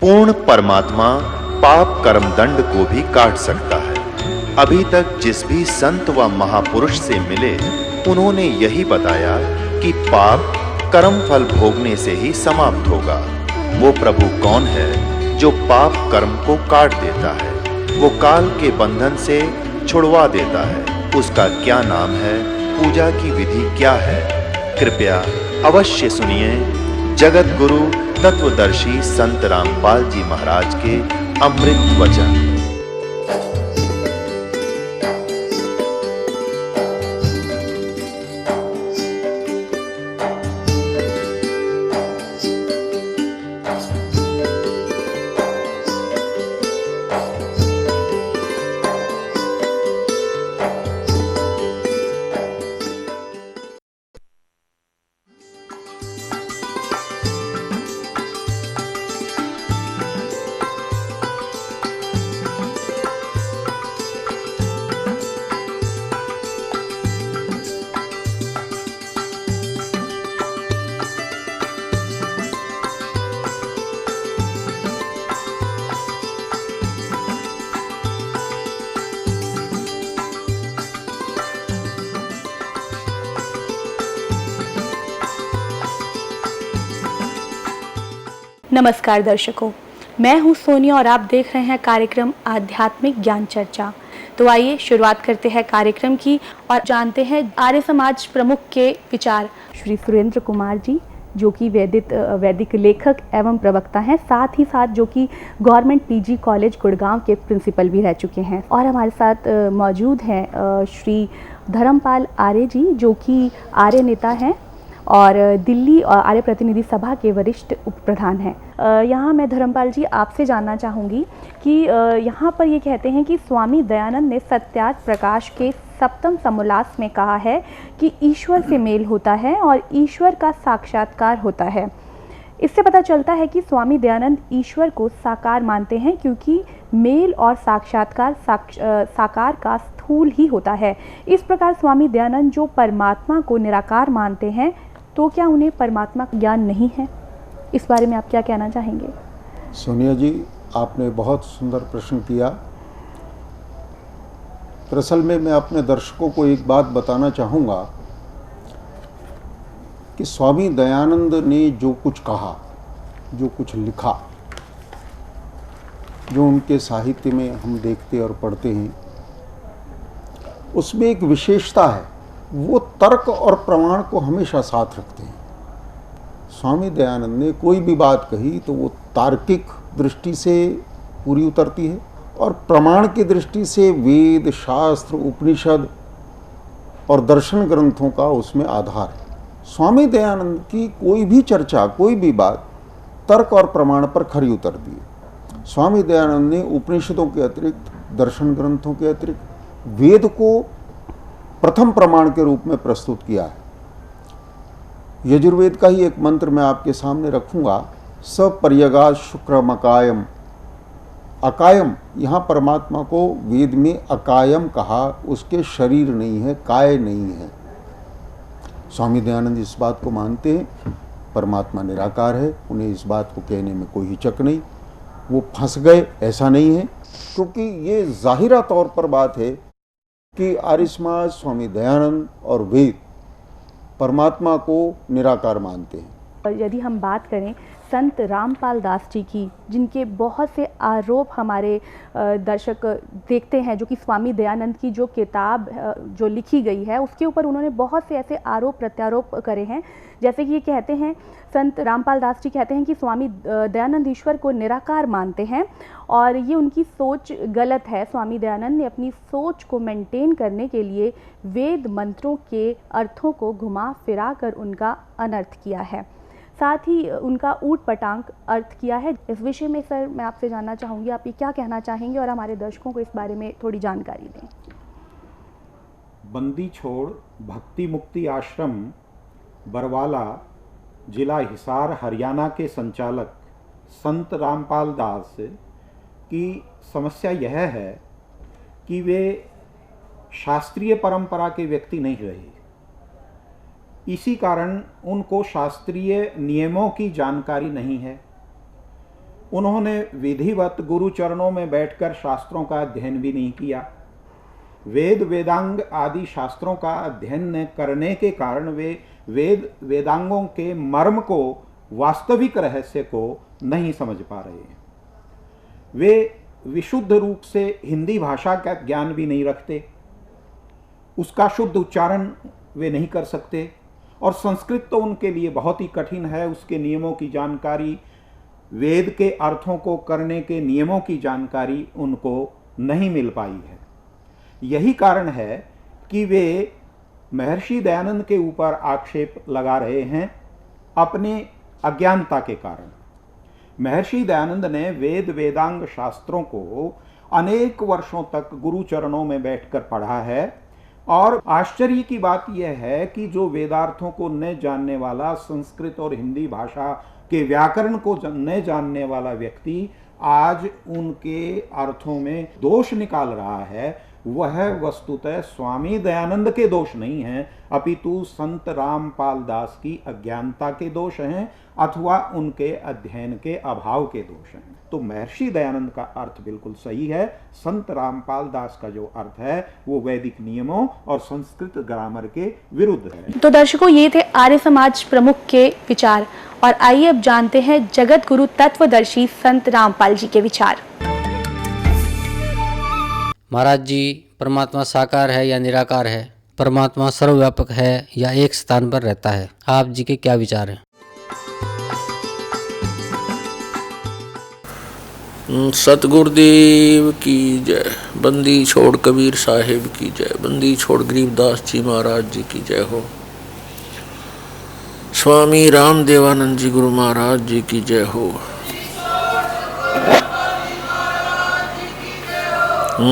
पूर्ण परमात्मा पाप कर्म दंड को भी काट सकता है। अभी तक जिस भी संत व महापुरुष से मिले, उन्होंने यही बताया कि पाप कर्म फल भोगने से ही समाप्त होगा। वो प्रभु कौन है जो पाप कर्म को काट देता है, वो काल के बंधन से छुड़वा देता है। उसका क्या नाम है, पूजा की विधि क्या है? कृपया अवश्य सुनिए जगत गुरु तत्वदर्शी संत रामपाल जी महाराज के अमृत वचन। नमस्कार दर्शकों, मैं हूं सोनिया और आप देख रहे हैं कार्यक्रम आध्यात्मिक ज्ञान चर्चा। तो आइए शुरुआत करते हैं कार्यक्रम की और जानते हैं आर्य समाज प्रमुख के विचार। श्री सुरेंद्र कुमार जी, जो कि वैदिक लेखक एवं प्रवक्ता हैं, साथ ही साथ जो कि गवर्नमेंट पीजी कॉलेज गुड़गांव के प्रिंसिपल भी रह चुके हैं। और हमारे साथ मौजूद हैं श्री धर्मपाल आर्य जी, जो कि आर्य नेता हैं और दिल्ली आर्य प्रतिनिधि सभा के वरिष्ठ उप प्रधान हैं। यहाँ मैं धर्मपाल जी आपसे जानना चाहूँगी कि यहाँ पर ये कहते हैं कि स्वामी दयानंद ने सत्यार्थ प्रकाश के सप्तम समोल्लास में कहा है कि ईश्वर से मेल होता है और ईश्वर का साक्षात्कार होता है। इससे पता चलता है कि स्वामी दयानंद ईश्वर को साकार मानते हैं, क्योंकि मेल और साक्षात्कार साकार का स्थूल ही होता है। इस प्रकार स्वामी दयानंद जो परमात्मा को निराकार मानते हैं, तो क्या उन्हें परमात्मा का ज्ञान नहीं है? इस बारे में आप क्या कहना चाहेंगे? सोनिया जी, आपने बहुत सुंदर प्रश्न किया। दरअसल में मैं अपने दर्शकों को एक बात बताना चाहूँगा कि स्वामी दयानंद ने जो कुछ कहा, जो कुछ लिखा, जो उनके साहित्य में हम देखते और पढ़ते हैं, उसमें एक विशेषता है, वो तर्क और प्रमाण को हमेशा साथ रखते हैं। स्वामी दयानंद ने कोई भी बात कही तो वो तार्किक दृष्टि से पूरी उतरती है और प्रमाण की दृष्टि से वेद, शास्त्र, उपनिषद और दर्शन ग्रंथों का उसमें आधार है। स्वामी दयानंद की कोई भी चर्चा, कोई भी बात तर्क और प्रमाण पर खरी उतरती है। स्वामी दयानंद ने उपनिषदों के अतिरिक्त, दर्शन ग्रंथों के अतिरिक्त वेद को प्रथम प्रमाण के रूप में प्रस्तुत किया है। यजुर्वेद का ही एक मंत्र मैं आपके सामने रखूंगा, सपर्यगात् शुक्रम अकायम। अकायम, यहाँ परमात्मा को वेद में अकायम कहा, उसके शरीर नहीं है, काय नहीं है। स्वामी दयानंद इस बात को मानते हैं, परमात्मा निराकार है, उन्हें इस बात को कहने में कोई हिचक नहीं। वो फंस गए ऐसा नहीं है, क्योंकि ये जाहिरा तौर पर बात है कि आर्य समाज, स्वामी दयानंद और वेद परमात्मा को निराकार मानते हैं। यदि हम बात करें संत रामपाल दास जी की, जिनके बहुत से आरोप हमारे दर्शक देखते हैं, जो कि स्वामी दयानंद की जो किताब जो लिखी गई है उसके ऊपर उन्होंने बहुत से ऐसे आरोप प्रत्यारोप करे हैं। जैसे कि ये कहते हैं, संत रामपाल दास जी कहते हैं कि स्वामी दयानंद ईश्वर को निराकार मानते हैं और ये उनकी सोच गलत है। स्वामी दयानंद ने अपनी सोच को मेंटेन करने के लिए वेद मंत्रों के अर्थों को घुमा फिरा कर उनका अनर्थ किया है, साथ ही उनका ऊट पटांग अर्थ किया है। इस विषय में सर मैं आपसे जानना चाहूँगी, आप ये क्या कहना चाहेंगे और हमारे दर्शकों को इस बारे में थोड़ी जानकारी दें। बंदी छोड़ भक्ति मुक्ति आश्रम बरवाला, जिला हिसार, हरियाणा के संचालक संत रामपाल दास की समस्या यह है कि वे शास्त्रीय परंपरा के व्यक्ति नहीं रहे। इसी कारण उनको शास्त्रीय नियमों की जानकारी नहीं है। उन्होंने विधिवत गुरु चरणों में बैठकर शास्त्रों का अध्ययन भी नहीं किया। वेद वेदांग आदि शास्त्रों का अध्ययन न करने के कारण वे वेदांगों के मर्म को, वास्तविक रहस्य को नहीं समझ पा रहे हैं। वे विशुद्ध रूप से हिंदी भाषा का ज्ञान भी नहीं रखते, उसका शुद्ध उच्चारण वे नहीं कर सकते, और संस्कृत तो उनके लिए बहुत ही कठिन है। उसके नियमों की जानकारी, वेद के अर्थों को करने के नियमों की जानकारी उनको नहीं मिल पाई है। यही कारण है कि वे महर्षि दयानंद के ऊपर आक्षेप लगा रहे हैं अपने अज्ञानता के कारण। महर्षि दयानंद ने वेद वेदांग शास्त्रों को अनेक वर्षों तक गुरु चरणों में बैठकर पढ़ा है, और आश्चर्य की बात यह है कि जो वेदार्थों को न जानने वाला, संस्कृत और हिंदी भाषा के व्याकरण को न जानने वाला व्यक्ति आज उनके अर्थों में दोष निकाल रहा है, वह वस्तुतः स्वामी दयानंद के दोष नहीं हैं, अपितु संत रामपाल दास की अज्ञानता के दोष हैं अथवा उनके अध्ययन के अभाव के दोष हैं। तो महर्षि दयानंद का अर्थ बिल्कुल सही है। संत रामपाल दास का जो अर्थ है वो वैदिक नियमों और संस्कृत ग्रामर के विरुद्ध है। तो दर्शकों, ये थे आर्य समाज प्रमुख के विचार, और आइए अब जानते हैं जगत गुरु तत्वदर्शी संत रामपाल जी के विचार। महाराज जी, परमात्मा साकार है या निराकार है? परमात्मा सर्वव्यापक है या एक स्थान पर रहता है? आप जी के क्या विचार हैं? सतगुरुदेव की जय। बंदी छोड़ कबीर साहिब की जय। बंदी छोड़ गरीबदास जी महाराज जी की जय हो। स्वामी राम देवानंद जी गुरु महाराज जी की जय हो।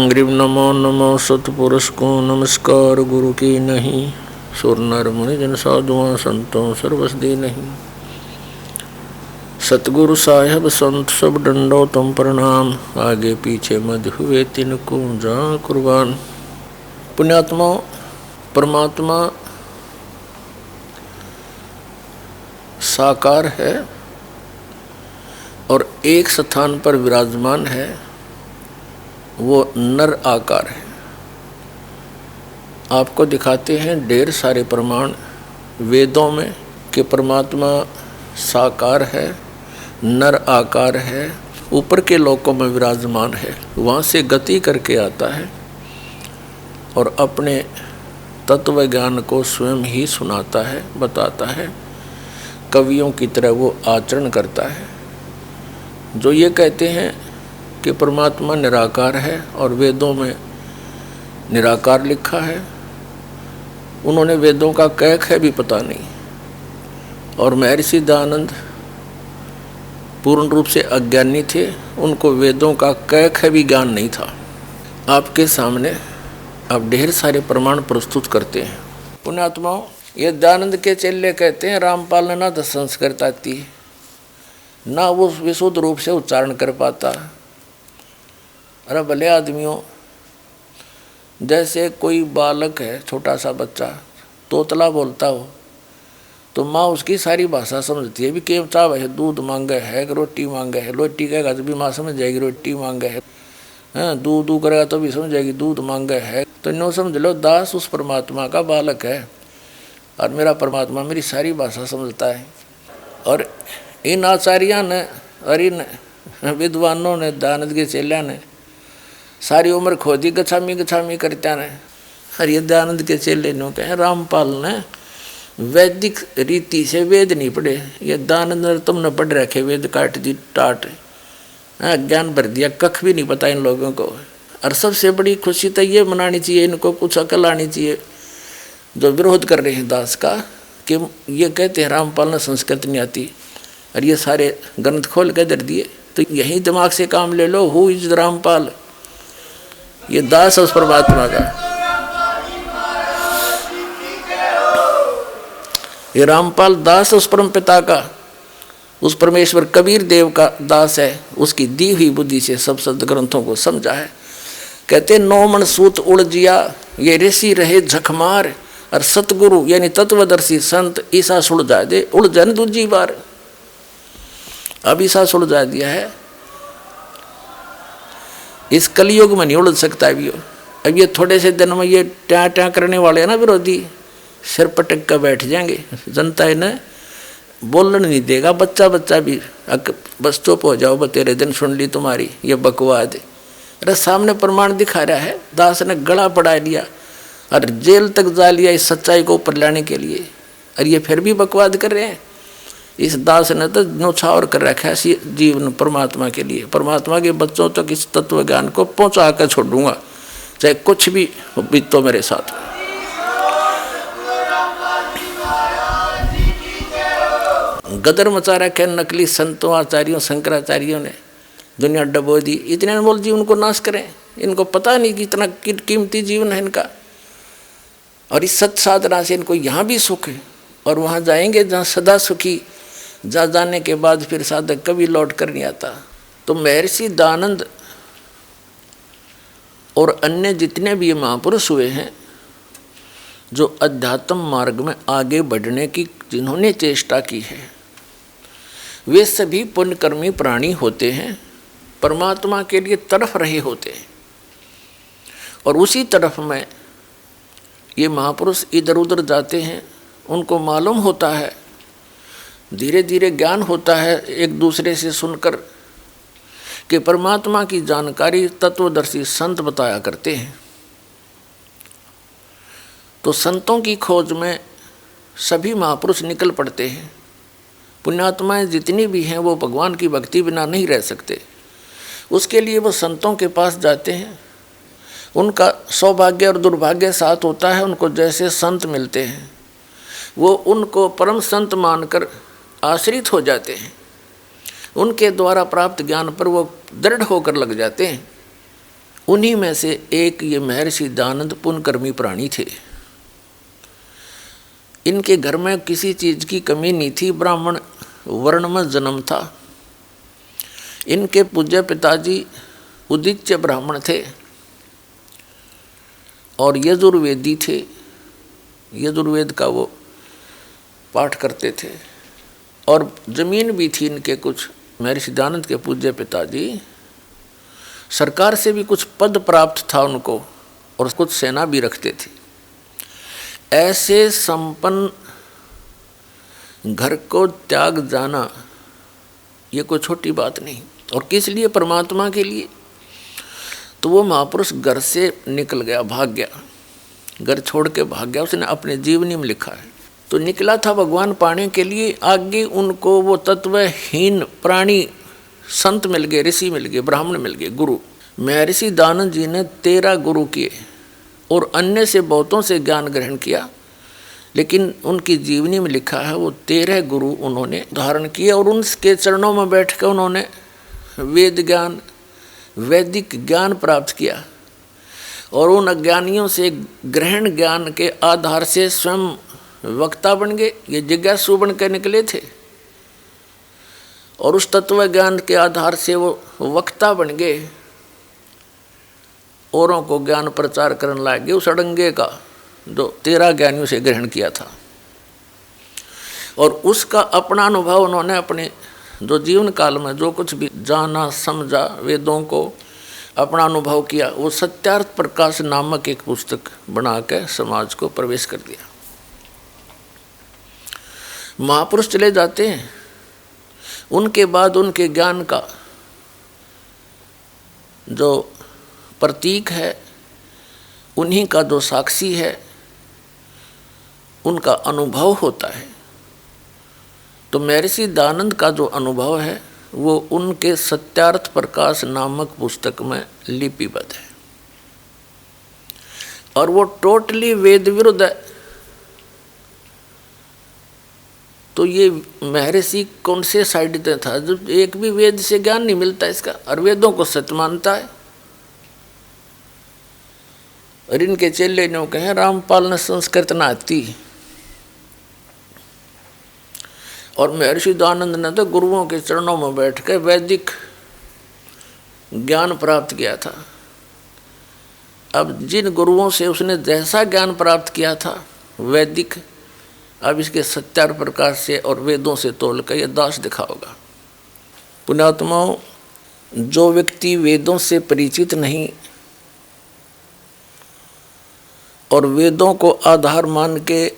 ग्रीब नमो नमो सतपुरुष को नमस्कार गुरु की नहीं। सुर नर मुनि जन साधुआं संतों सर्वस दे नहीं। सतगुरु साहेब संत सब डंडो तुम प्रणाम। आगे पीछे मध हुए तिनको जा कुर्बान। पुण्यात्मा, परमात्मा साकार है और एक स्थान पर विराजमान है, वो नर आकार है। आपको दिखाते हैं ढेर सारे प्रमाण वेदों में कि परमात्मा साकार है, नर आकार है, ऊपर के लोकों में विराजमान है, वहाँ से गति करके आता है और अपने तत्व ज्ञान को स्वयं ही सुनाता है, बताता है। कवियों की तरह वो आचरण करता है। जो ये कहते हैं कि परमात्मा निराकार है और वेदों में निराकार लिखा है, उन्होंने वेदों का कैक है भी पता नहीं। और महर्षि दयानंद पूर्ण रूप से अज्ञानी थे, उनको वेदों का कैक है भी ज्ञान नहीं था। आपके सामने आप ढेर सारे प्रमाण प्रस्तुत करते हैं। पुण्यात्माओं, ये दयानंद के चेले कहते हैं रामपाल ने ना तो संस्कृत आती, ना वो विशुद्ध रूप से उच्चारण कर पाता। अरे भले आदमियों, जैसे कोई बालक है, छोटा सा बच्चा तोतला बोलता हो तो माँ उसकी सारी भाषा समझती है। भी केम चाव है, दूध मांगे है कि रोटी मांगे है। रोटी कहेगा तो भी माँ समझ जाएगी रोटी मांगे है। हाँ, दूध दू करेगा तो भी समझ जाएगी दूध मांगे है। तो नो समझ लो, दास उस परमात्मा का बालक है और मेरा परमात्मा मेरी सारी भाषा समझता है। और इन आचार्यों ने और इन विद्वानों ने, दयानंद के चेलिया ने सारी उम्र खोदी गछामी गछामी करता ने। और ये दयानंद के चेले नो कहे रामपाल ने वैदिक रीति से वेद नहीं पढ़े। ये दयानंद ने तुमने पढ़ रखे वेद काट दी टाट, ज्ञान भर दिया, कख भी नहीं पता इन लोगों को। और सबसे बड़ी खुशी तो ये मनानी चाहिए, इनको कुछ अकल आनी चाहिए जो विरोध कर रहे हैं दास का, कि ये कहते हैं रामपाल ने संस्कृत नहीं आती और ये सारे ग्रंथ खोल के दर दिए। तो यही दिमाग से काम ले लो, हु इज रामपाल, ये दास उस परमात्मा का। ये रामपाल दास उस परम पिता का, उस परमेश्वर कबीर देव का दास है। उसकी दी हुई बुद्धि से सब सदग्रंथों को समझा है। कहते 9 मन सूत उड़ जिया, ये ऋषि रहे झकमार। और सतगुरु यानी तत्वदर्शी संत ईसा सुलझा दे, उड़ जाने दूजी बार। अब ईसा सुलझा दिया है इस कलयुग में नहीं उलझ सकता अभी। अब ये थोड़े से दिन में ये ट्या ट्या करने वाले हैं ना विरोधी, सिर पटक कर बैठ जाएंगे, जनता इन्हें बोलने नहीं देगा। बच्चा बच्चा भी बस चुप हो जाओ, तेरे दिन सुन ली तुम्हारी ये बकवाद। अरे सामने प्रमाण दिखा रहा है, दास ने गला पड़ा लिया और जेल तक जा लिया इस सच्चाई को ऊपर लाने के लिए, और ये फिर भी बकवाद कर रहे हैं। इस दास ने तो न्यौछावर कर रखा है जीवन परमात्मा के लिए। परमात्मा के बच्चों तक इस तत्व ज्ञान को पहुंचा कर छोड़ूंगा, चाहे कुछ भी बीतो मेरे साथ। गदर मचा रखे नकली संतों, आचार्यों, शंकराचार्यों ने, दुनिया डबो दी। इतने अनमोल जीवन को नाश करें, इनको पता नहीं कि इतना कीमती जीवन है इनका। और इस सत साधना से इनको यहाँ भी सुख है और वहाँ जाएंगे जहाँ सदा सुखी। जा जाने के बाद फिर साधक कभी लौट कर नहीं आता। तो महर्षि दयानंद और अन्य जितने भी महापुरुष हुए हैं जो अध्यात्म मार्ग में आगे बढ़ने की जिन्होंने चेष्टा की है, वे सभी पुण्यकर्मी प्राणी होते हैं, परमात्मा के लिए तड़फ रहे होते हैं। और उसी तरफ में ये महापुरुष इधर उधर जाते हैं, उनको मालूम होता है, धीरे धीरे ज्ञान होता है एक दूसरे से सुनकर कि परमात्मा की जानकारी तत्वदर्शी संत बताया करते हैं। तो संतों की खोज में सभी महापुरुष निकल पड़ते हैं। पुण्यात्माएं जितनी भी हैं वो भगवान की भक्ति बिना नहीं रह सकते, उसके लिए वो संतों के पास जाते हैं। उनका सौभाग्य और दुर्भाग्य साथ होता है, उनको जैसे संत मिलते हैं वो उनको परम संत मानकर आश्रित हो जाते हैं। उनके द्वारा प्राप्त ज्ञान पर वो दृढ़ होकर लग जाते हैं। उन्हीं में से एक ये महर्षि दयानंद पुण्यकर्मी प्राणी थे। इनके घर में किसी चीज़ की कमी नहीं थी, ब्राह्मण वर्ण में जन्म था। इनके पूज्य पिताजी उदिच्य ब्राह्मण थे और यजुर्वेदी थे। यजुर्वेद का वो पाठ करते थे और जमीन भी थी इनके कुछ। महर्षि दयानंद के पूज्य पिताजी, सरकार से भी कुछ पद प्राप्त था उनको और कुछ सेना भी रखते थे। ऐसे संपन्न घर को त्याग जाना ये कोई छोटी बात नहीं। और किस लिए? परमात्मा के लिए। तो वो महापुरुष घर से निकल गया, भाग गया, घर छोड़ के भाग गया। उसने अपने जीवनी में लिखा है। तो निकला था भगवान पाने के लिए। आगे उनको वो तत्वहीन प्राणी संत मिल गए, ऋषि मिल गए, ब्राह्मण मिल गए, गुरु। महर्षि दयानंद जी ने 13 गुरु किए और अन्य से बहुतों से ज्ञान ग्रहण किया, लेकिन उनकी जीवनी में लिखा है वो 13 गुरु उन्होंने धारण किए और उनके चरणों में बैठ कर उन्होंने वेद ज्ञान, वैदिक ज्ञान प्राप्त किया। और उन अज्ञानियों से ग्रहण ज्ञान के आधार से स्वयं वक्ता बन गए। ये जिज्ञासु बन के निकले थे और उस तत्व ज्ञान के आधार से वो वक्ता बन गए, औरों को ज्ञान प्रचार करने लगे उस अड़ंगे का जो 13 ज्ञानियों से ग्रहण किया था। और उसका अपना अनुभव उन्होंने अपने जो जीवन काल में जो कुछ भी जाना समझा, वेदों को अपना अनुभव किया, वो सत्यार्थ प्रकाश नामक एक पुस्तक बना के समाज को प्रवेश कर दिया। महापुरुष चले जाते हैं, उनके बाद उनके ज्ञान का जो प्रतीक है, उन्हीं का जो साक्षी है, उनका अनुभव होता है। तो महर्षि दयानंद का जो अनुभव है वो उनके सत्यार्थ प्रकाश नामक पुस्तक में लिपिबद्ध है और वो टोटली वेद विरुद्ध है। तो ये महर्षि कौन से साइड पे था? जब एक भी वेद से ज्ञान नहीं मिलता इसका, और वेदों को सत्य मानता है। और इनके चेले ने कहे रामपाल ने संस्कृत ना आती, और महर्षि दयानंद ने तो गुरुओं के चरणों में बैठ कर वैदिक ज्ञान प्राप्त किया था। अब जिन गुरुओं से उसने जैसा ज्ञान प्राप्त किया था वैदिक, अब इसके सत्यार्थ प्रकाश से और वेदों से तोल कर यह दास दिखा होगा। पुण्यात्माओं, जो व्यक्ति वेदों से परिचित नहीं और वेदों को आधार मान के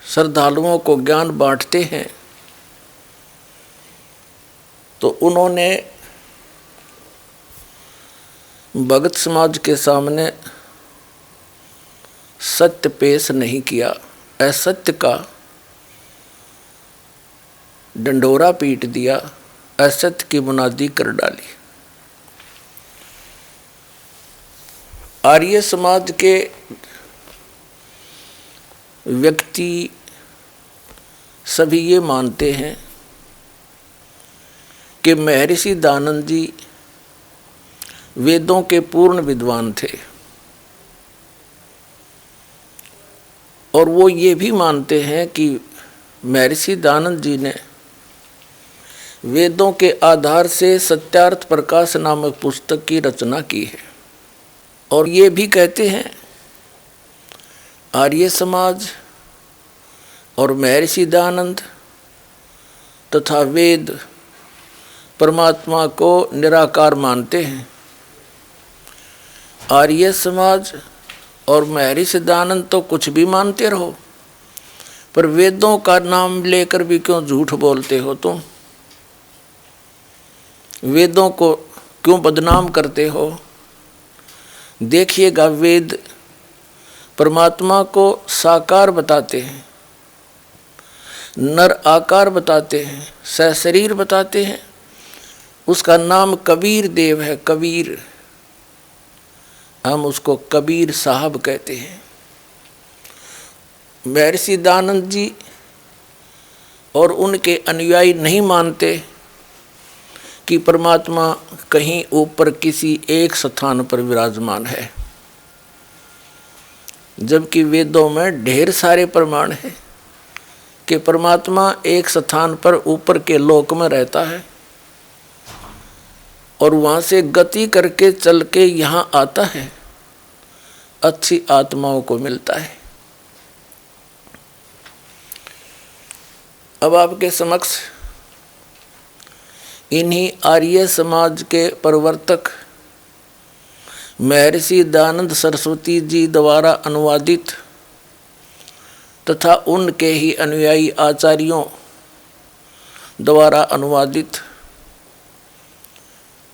श्रद्धालुओं को ज्ञान बांटते हैं, तो उन्होंने भगत समाज के सामने सत्य पेश नहीं किया, असत्य का डंडोरा पीट दिया, असत्य की बुनियादी कर डाली। आर्य समाज के व्यक्ति सभी ये मानते हैं कि महर्षि दयानंद जी वेदों के पूर्ण विद्वान थे, और वो ये भी मानते हैं कि महर्षि दयानंद जी ने वेदों के आधार से सत्यार्थ प्रकाश नामक पुस्तक की रचना की है। और ये भी कहते हैं आर्य समाज और महर्षि दयानंद तथा वेद परमात्मा को निराकार मानते हैं। आर्य समाज और महर्षि दयानंद तो कुछ भी मानते रहो, पर वेदों का नाम लेकर भी क्यों झूठ बोलते हो तुम? वेदों को क्यों बदनाम करते हो? देखिएगा, वेद परमात्मा को साकार बताते हैं, नर आकार बताते हैं, सशरीर बताते हैं। उसका नाम कबीर देव है, कबीर। हम उसको कबीर साहब कहते हैं। महर्षि दयानंद जी और उनके अनुयायी नहीं मानते कि परमात्मा कहीं ऊपर किसी एक स्थान पर विराजमान है, जबकि वेदों में ढेर सारे प्रमाण हैं कि परमात्मा एक स्थान पर ऊपर के लोक में रहता है और वहाँ से गति करके चल के यहाँ आता है, अच्छी आत्माओं को मिलता है। अब आपके समक्ष इन्हीं आर्य समाज के प्रवर्तक महर्षि दयानंद सरस्वती जी द्वारा अनुवादित तथा उनके ही अनुयायी आचार्यों द्वारा अनुवादित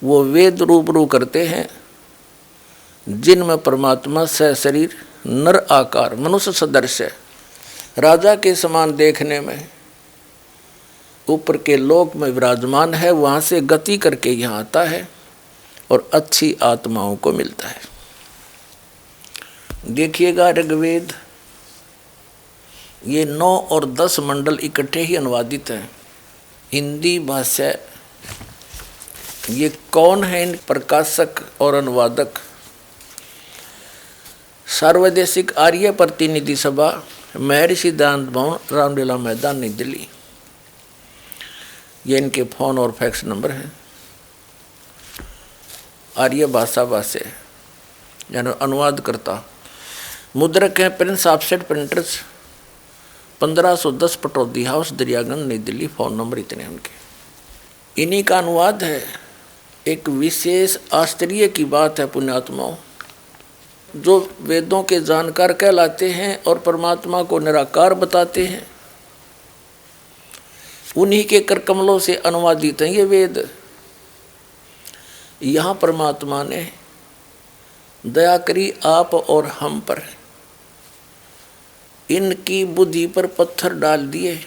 वो वेद रूबरू करते हैं, जिनमें परमात्मा सशरीर नर आकार मनुष्य सदृश है, राजा के समान देखने में ऊपर के लोक में विराजमान है, वहाँ से गति करके यहाँ आता है और अच्छी आत्माओं को मिलता है। देखिएगा, ऋग्वेद ये 9 और 10 मंडल इकट्ठे ही अनुवादित हैं। हिंदी भाषा ये कौन है इन प्रकाशक और अनुवादक? सार्वदेशिक आर्य प्रतिनिधि सभा, महर्षि दयानंद भवन, रामलीला मैदान, नई दिल्ली। ये इनके फ़ोन और फैक्स नंबर हैं। आर्य भाषा से यानी अनुवाद करता मुद्रक हैं Prince offset printers, 1510 Pataudi house, Daryaganj, नई दिल्ली। फ़ोन नंबर इतने उनके। इन्हीं का अनुवाद है। एक विशेष आश्चर्य की बात है पुण्यात्माओं, जो वेदों के जानकार कहलाते हैं और परमात्मा को निराकार बताते हैं, उन्हीं के कर कमलों से अनुवादित हैं ये वेद। यहाँ परमात्मा ने दया करी आप और हम पर, इनकी बुद्धि पर पत्थर डाल दिए,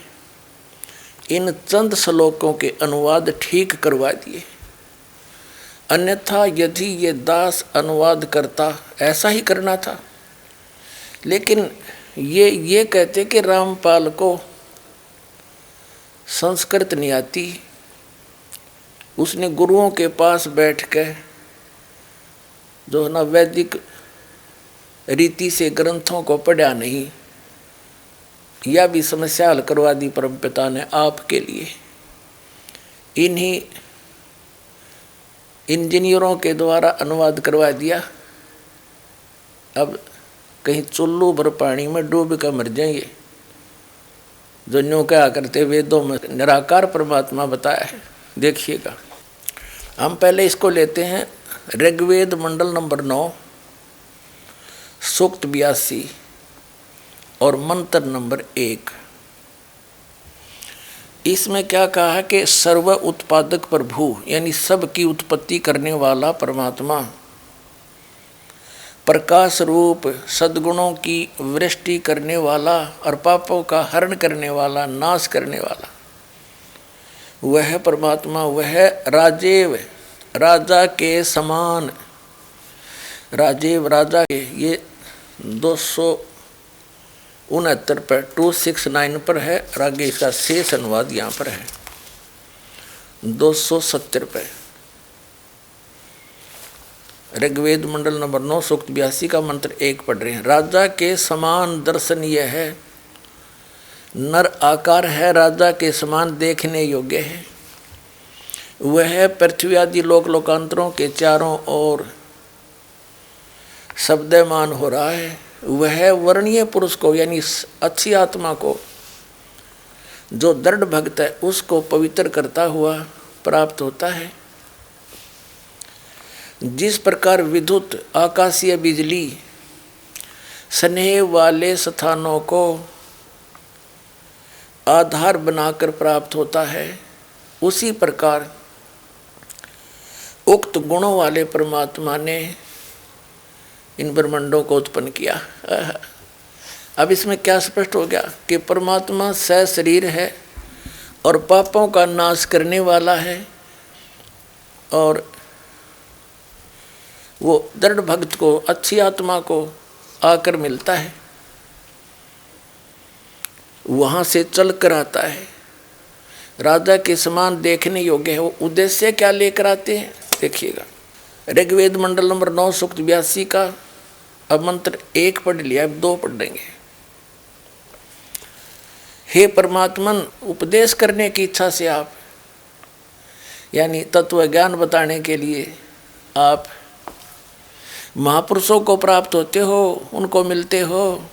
इन चंद श्लोकों के अनुवाद ठीक करवा दिए। अन्यथा यदि ये दास अनुवाद करता, ऐसा ही करना था। लेकिन ये कहते कि रामपाल को संस्कृत नहीं आती, उसने गुरुओं के पास बैठ कर जो ना वैदिक रीति से ग्रंथों को पढ़ा नहीं, यह भी समस्या हल करवा दी परमपिता ने आपके लिए। इन्हीं इंजीनियरों के द्वारा अनुवाद करवा दिया। अब कहीं चुल्लू भर पानी में डूब कर मर जाएंगे, जो न्यू क्या करते वेदों में निराकार परमात्मा बताया है। देखिएगा, हम पहले इसको लेते हैं ऋग्वेद मंडल नंबर 9 सूक्त 82 और मंत्र नंबर 1। इसमें क्या कहा है कि सर्व उत्पादक प्रभु यानी सब की उत्पत्ति करने वाला परमात्मा, प्रकाश रूप सद्गुणों की वृष्टि करने वाला और पापों का हरण करने वाला, नाश करने वाला, वह परमात्मा, वह राजेव राजा के समान। राजेव राजा के ये 269 पर 269 पर है और आगे इसका शेष अनुवाद यहाँ पर है 270 पर। ऋग्वेद मंडल नंबर 9 सूक्त 82 का मंत्र 1 पढ़ रहे हैं। राजा के समान दर्शन यह है, नर आकार है, राजा के समान देखने योग्य है। वह पृथ्वी आदि लोक लोकांतरों के चारों ओर शब्दमान हो रहा है। वह वर्णीय पुरुष को यानी अच्छी आत्मा को, जो दृढ़ भक्त है, उसको पवित्र करता हुआ प्राप्त होता है। जिस प्रकार विद्युत आकाशीय बिजली स्नेह वाले स्थानों को आधार बनाकर प्राप्त होता है, उसी प्रकार उक्त गुणों वाले परमात्मा ने इन ब्रह्मांडों को उत्पन्न किया। अब इसमें क्या स्पष्ट हो गया कि परमात्मा सशरीर है और पापों का नाश करने वाला है, और वो दृढ़ भक्त को, अच्छी आत्मा को आकर मिलता है, वहाँ से चल कर आता है। राजा के समान देखने योग्य है। वो उद्देश्य क्या लेकर आते हैं देखिएगा। ऋग्वेद मंडल नंबर 9 सूक्त 82 का अब मंत्र 1 पढ़ लिया, अब 2 पढ़ देंगे। हे परमात्मन, उपदेश करने की इच्छा से आप यानी तत्व ज्ञान बताने के लिए आप महापुरुषों को प्राप्त होते हो, उनको मिलते हो।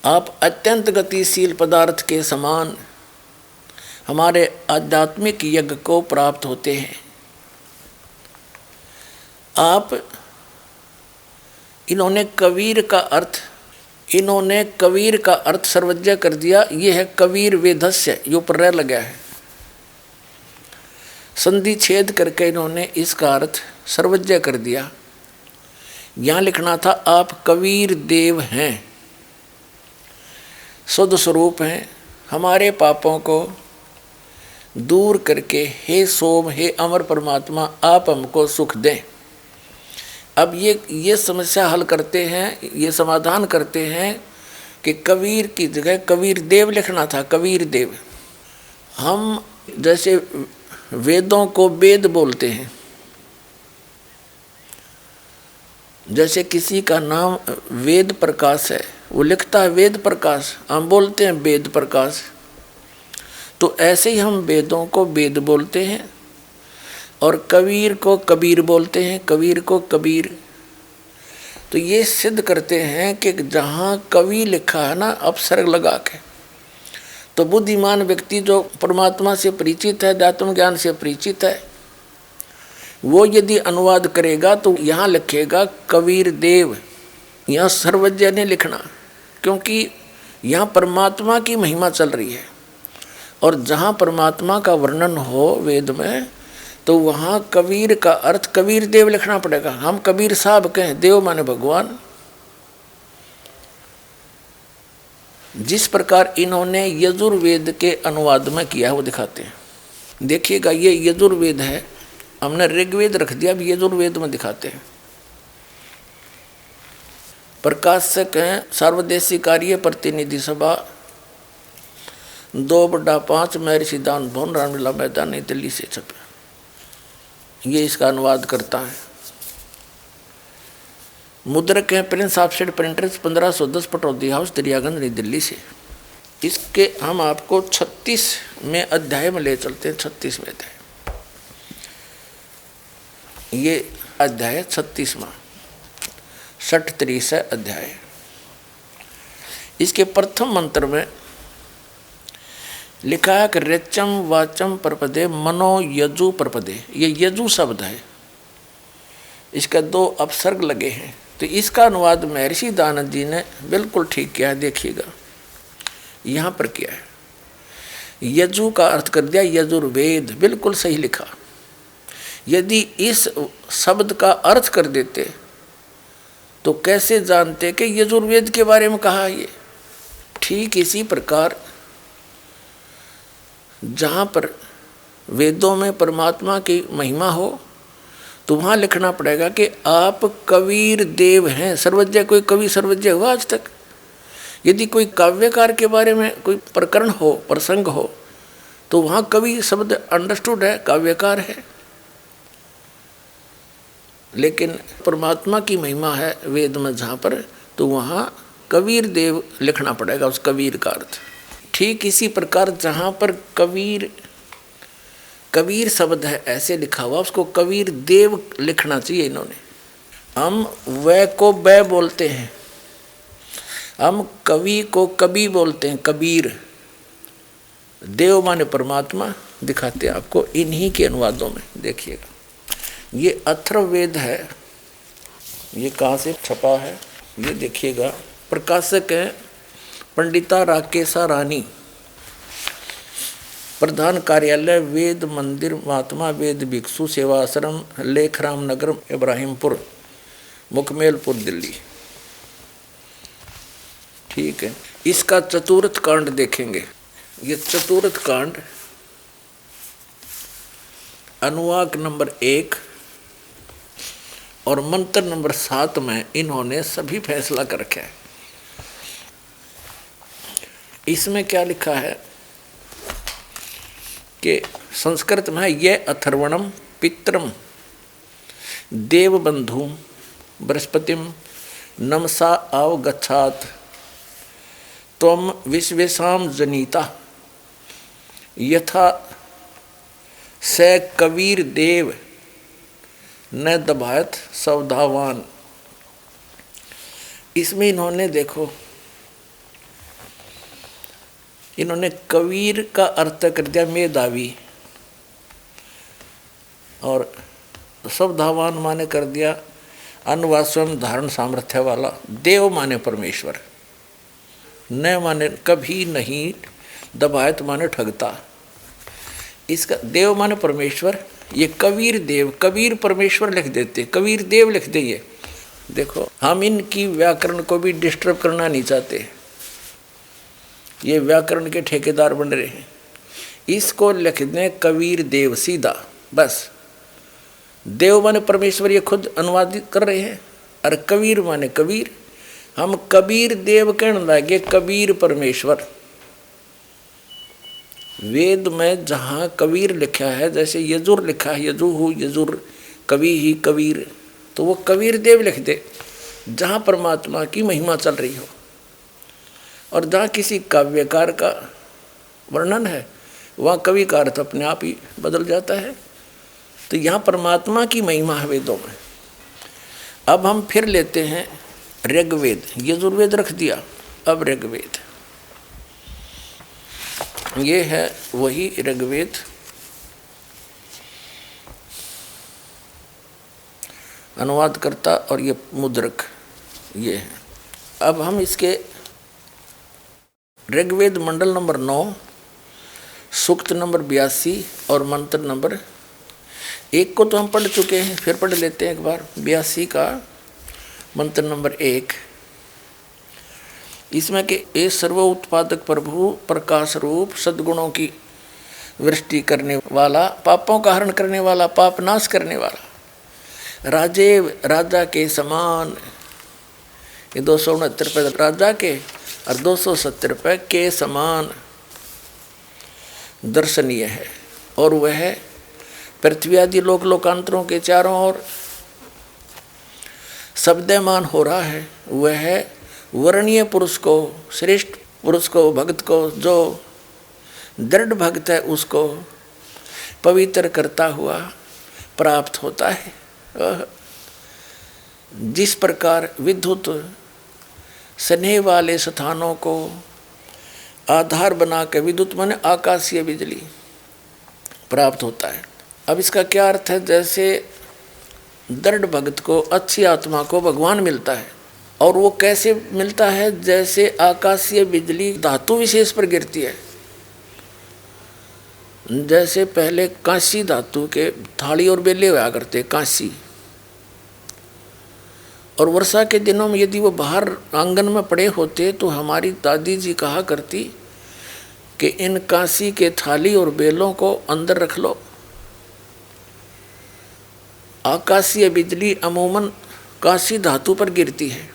आप अत्यंत गतिशील पदार्थ के समान हमारे आध्यात्मिक यज्ञ को प्राप्त होते हैं। आप इन्होंने कबीर का अर्थ सर्वज्ञ कर दिया। ये है कबीर वेदस्य, जो पर लगा है, संधि छेद करके इन्होंने इसका अर्थ सर्वज्ञ कर दिया। यहाँ लिखना था आप कबीर देव हैं, शुद्ध स्वरूप हैं, हमारे पापों को दूर करके हे सोम, हे अमर परमात्मा, आप हमको सुख दें। अब ये समस्या हल करते हैं, ये समाधान करते हैं कि कबीर की जगह कबीर देव लिखना था, कबीर देव। हम जैसे वेदों को वेद बोलते हैं, जैसे किसी का नाम वेद प्रकाश है, वो लिखता है वेद प्रकाश, हम बोलते हैं वेद प्रकाश। तो ऐसे ही हम वेदों को वेद बोलते हैं और कबीर को कबीर बोलते हैं, कबीर को कबीर। तो ये सिद्ध करते हैं कि जहाँ कवि लिखा है ना अपसर्ग लगा के, तो बुद्धिमान व्यक्ति जो परमात्मा से परिचित है, आत्म ज्ञान से परिचित है, वो यदि अनुवाद करेगा तो यहाँ लिखेगा कबीर देव। यहाँ सर्वज्ञ ने लिखना, क्योंकि यहाँ परमात्मा की महिमा चल रही है, और जहाँ परमात्मा का वर्णन हो वेद में, तो वहाँ कबीर का अर्थ कबीर देव लिखना पड़ेगा। हम कबीर साहब कहें, देव माने भगवान। जिस प्रकार इन्होंने यजुर्वेद के अनुवाद में किया है वो दिखाते हैं। देखिएगा, ये यजुर्वेद है, हमने ऋग्वेद रख दिया, अब यजुर्वेद में दिखाते हैं। प्रकाशक हैं सर्वदेशी कार्य प्रतिनिधि सभा 2/5 महर्षि दान भवन, रामलीला मैदान, नई दिल्ली से छपे। ये इसका अनुवाद करता है। मुद्रक हैं Prince offset printers 1510 Pataudi house, Daryaganj, नई दिल्ली से। इसके हम आपको 36 में अध्याय में ले चलते हैं। 36 में अध्याय, ये अध्याय 36वां 60-30 अध्याय। इसके प्रथम मंत्र में लिखा है कि रेचम वाचम प्रपदे मनो यजु प्रपदे। ये यजु शब्द है, इसका 2 अपसर्ग लगे हैं। तो इसका अनुवाद महर्षि दानव जी ने बिल्कुल ठीक किया है। देखिएगा यहाँ पर क्या है, यजु का अर्थ कर दिया यजुर्वेद, बिल्कुल सही लिखा। यदि इस शब्द का अर्थ कर देते तो कैसे जानते कि यजुर्वेद के बारे में कहा ये। ठीक इसी प्रकार जहाँ पर वेदों में परमात्मा की महिमा हो तो वहाँ लिखना पड़ेगा कि आप कबीर देव हैं। सर्वज्ञ कोई कवि सर्वज्ञ हुआ आज तक? यदि कोई काव्यकार के बारे में कोई प्रकरण हो, प्रसंग हो, तो वहाँ कवि शब्द अंडरस्टूड है, काव्यकार है। लेकिन परमात्मा की महिमा है वेद में जहाँ पर, तो वहाँ कबीर देव लिखना पड़ेगा उस कबीर का अर्थ। ठीक इसी प्रकार जहाँ पर कबीर शब्द है ऐसे लिखा हुआ, उसको कबीर देव लिखना चाहिए इन्होंने। हम वह को बै बोलते हैं, हम कवि को कवि बोलते हैं, कबीर। देव माने परमात्मा दिखाते हैं आपको इन्हीं के अनुवादों में। देखिएगा ये अथर्ववेद है, ये कहाँ से छपा है ये देखिएगा। प्रकाशक है पंडिता राकेशा रानी, प्रधान कार्यालय वेद मंदिर महात्मा वेद भिक्षु सेवाश्रम लेखराम नगर इब्राहिमपुर मुकमेलपुर दिल्ली। ठीक है, इसका चतुर्थ कांड देखेंगे। ये चतुर्थ कांड अनुवाक नंबर 1 और मंत्र नंबर 7 में इन्होंने सभी फैसला कर रखा है। इसमें क्या लिखा है कि संस्कृत में है ये अथर्वणम पित्रम देवबंधु बृहस्पतिम नमसा अवगच्छात त्वम विश्वेशाम जनीता यथा स कबीर देव न दबायत सवधावान। इसमें इन्होंने देखो, इन्होंने कबीर का अर्थ कर दिया मेधावी और सवधावान माने कर दिया अनवास्वम धारण सामर्थ्य वाला। देव माने परमेश्वर, न माने कभी नहीं, दबायत माने ठगता। इसका देव माने परमेश्वर, ये कबीर देव, कबीर परमेश्वर लिख देते, कबीर देव लिख दे। ये देखो हम इनकी व्याकरण को भी डिस्टर्ब करना नहीं चाहते, ये व्याकरण के ठेकेदार बन रहे हैं। इसको लिख दें कबीर देव सीधा, बस। देव माने परमेश्वर ये खुद अनुवादित कर रहे हैं, और कबीर माने कबीर। हम कबीर देव कहने लगे, कबीर परमेश्वर। वेद में जहाँ कबीर लिखा है, जैसे यजुर लिखा है, यजुहु यजुर कवि ही कबीर, तो वो कबीर देव लिख दे जहाँ परमात्मा की महिमा चल रही हो। और जहाँ किसी काव्यकार का वर्णन है वहाँ कवि का अर्थ अपने आप ही बदल जाता है। तो यहाँ परमात्मा की महिमा है वेदों में। अब हम फिर लेते हैं ऋग्वेद, यजुर्वेद रख दिया, अब ऋग्वेद। ये है वही ऋग्वेद, अनुवादकर्ता और ये मुद्रक ये है। अब हम इसके ऋग्वेद मंडल नंबर 9 सूक्त नंबर 82 और मंत्र नंबर 1 को तो हम पढ़ चुके हैं, फिर पढ़ लेते हैं एक बार। 82 का मंत्र नंबर 1, इसमें कि ए सर्व उत्पादक प्रभु प्रकाश रूप सद्गुणों की वृष्टि करने वाला, पापों का हरण करने वाला, पाप नाश करने वाला, राजेव राजा के समान। ये 269 रुपये राजा के और 270 रुपये के समान दर्शनीय है। और वह पृथ्वी आदि लोक लोकांतरों के चारों ओर शब्दमान हो रहा है। वह वर्णीय पुरुष को, श्रेष्ठ पुरुष को, भक्त को, जो दृढ़ भक्त है उसको पवित्र करता हुआ प्राप्त होता है। जिस प्रकार विद्युत स्नेह वाले स्थानों को आधार बना के विद्युत माने आकाशीय बिजली प्राप्त होता है। अब इसका क्या अर्थ है? जैसे दृढ़ भक्त को, अच्छी आत्मा को भगवान मिलता है, और वो कैसे मिलता है? जैसे आकाशीय बिजली धातु विशेष पर गिरती है। जैसे पहले कांसी धातु के थाली और बेले हुआ करते, कांसी, और वर्षा के दिनों में यदि वो बाहर आंगन में पड़े होते तो हमारी दादी जी कहा करती कि इन कांसी के थाली और बेलों को अंदर रख लो। आकाशीय बिजली अमूमन कांसी धातु पर गिरती है